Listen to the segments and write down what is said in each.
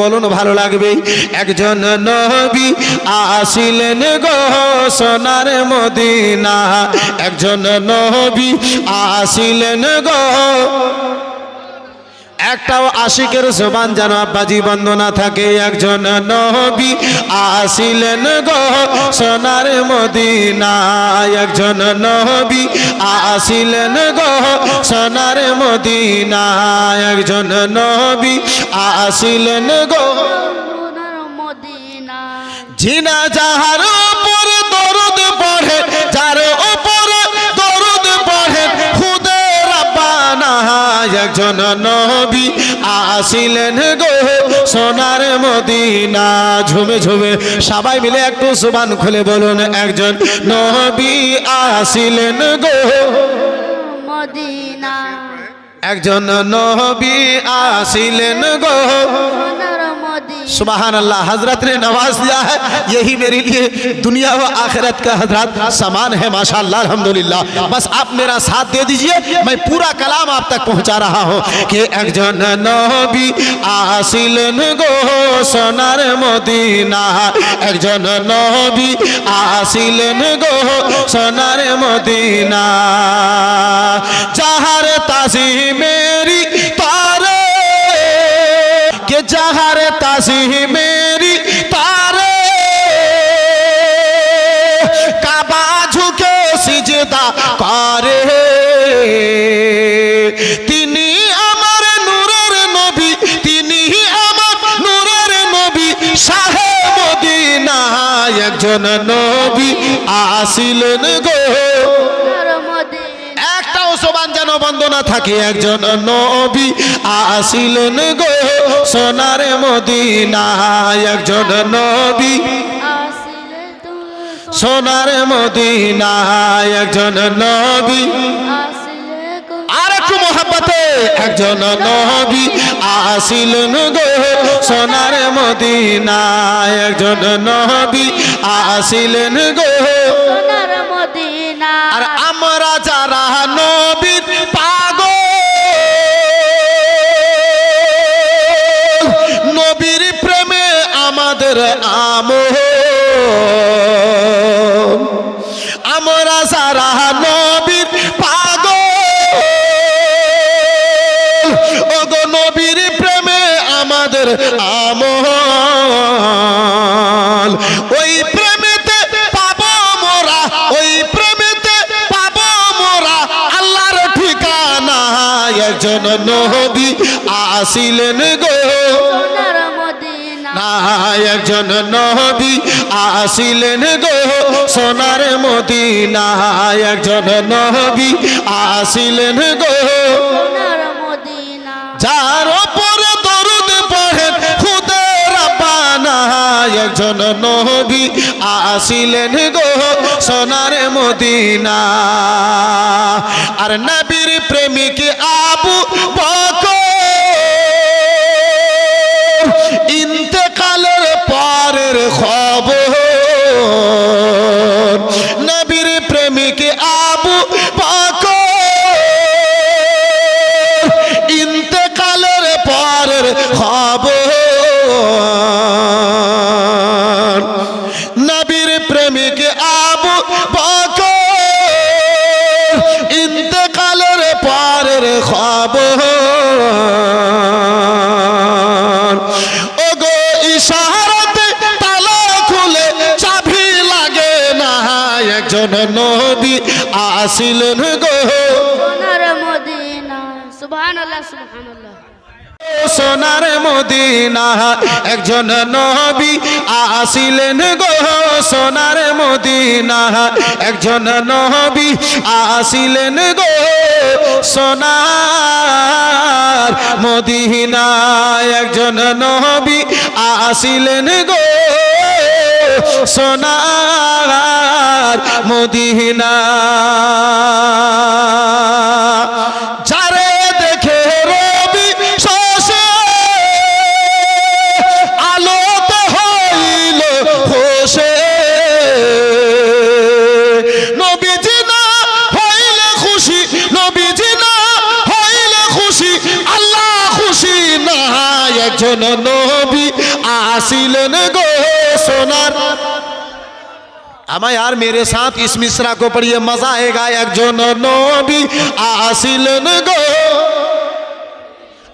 বলুন ভালো লাগবে। একজন নবী আসিলেন গো সোনার মদিনা, একজন নবী আসিলেন গো। একটাও আশিকের জবান যেন আব্বাজি বন্ধ না থাকে। একজন নবী আসিলেন গো সোনার মদিনা, একজন নবী আসিলেন গো সোনার মদিনা, একজন নবী আসিলেন গো সোনার মদিনা। জিনা যাহার উপর দরুদ পড়ে, যার উপর দরুদ পড়ে খুদে রাব্বানা, একজন নবী আসিলেন গো সোনার মদিনা। ঝুমে ঝুমে সবাই মিলে একটু জবান খুলে বলুন, একজন নবী আসিলেন গো মদিনা। একজন নবী আসিলেন গো। সোনার मदीना। सुबहान अल्लाह। हजरत ने नवाज दिया है, यही मेरे लिए दुनिया व आखिरत का हजरत सामान है माशाअल्लाह अल्हम्दुलिल्लाह। बस आप मेरा साथ दे दीजिए, मैं पूरा कलाम आप तक पहुंचा रहा हूं कि একজন নবী আসিলেন গো সোনার মদিনা, একজন নবী আসিলেন গো সোনার মদিনা। যাহার তাজিমেরি তারে के जहर तासी मेरी तारे काबा झुके सिजदा करे, तिनी आमार नूरेर नबी, तिनी आमार नूरेर नबी शाहे मदीना, एकजन नबी आसिलेन गो। একটাও জবান যেন বন্ধ না থাকে। একজন নবী আসিলেন গো সোনার মদিনা, একজন নবী সোনার মদিনা, একজন নবী। আর একটু মোহাব্বতে, একজন নবী আসিলেন গো সোনার মদিনা, একজন নবী আসিলেন গো সোনার মদিনা। আর আমরা যারা নবীর পাগল, নবীর প্রেমে আমাদের আমল, আমরা যারা নবীর পাগল, ওগো নবীর প্রেমে আমাদের আমল, ওই প্রেমেতে পাবো মোরা, ওই প্রেমেতে পাবো মোরা আল্লাহর ঠিকানা। একজন নবী আসিলেন গো সোনার মদিনা, একজন নবী আসিলেন গো সোনার মদিনা, একজন নবী আসিলেন গো সোনার মদিনা। যার উপরে দরুদ পড়ে খুদে রাব্বানা, একজন নবী আসিলেন গো সোনার মদিনা। আর নবীর প্রেমিক আবু বকর ইন্তেকালের পরের খবর, নবীর প্রেমিক আবু বকর ইন্তেকালের পরের খবর, নবীর প্রেমিক আবু বকর ইন্তেকালের পরের খবর। ওগো ইশারাতে তালা খুলে চাবি লাগে না, একজন নবী আসিলেন গো সোনার মদিনা। সুবহানাল্লাহ সুবহানাল্লাহ। সোনার মদিনা, একজন নবী আসিলেন গো সোনার মদিনা, একজন নবী আসিলেন গো সোনার মদিনা, একজন নবী আসিলেন গো সোনার মদিনা। যারে দেখে রবি শোষে আলোতে হইল হোসে, নবীজি না হইলে খুশি, নবীজি না হইলে খুশি আল্লাহ খুশি না, একজন নবী आसिलन गो सोनार। अमा यार मेरे साथ इस मिसरा को पढ़िए, मजा आएगा। एक जो नबी आसिलन गो,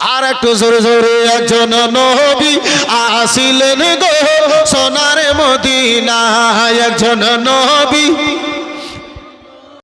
আর একটু জোরে জোরে, একজন নবী আসিলেন গো সোনার মদিনা, একজন নবী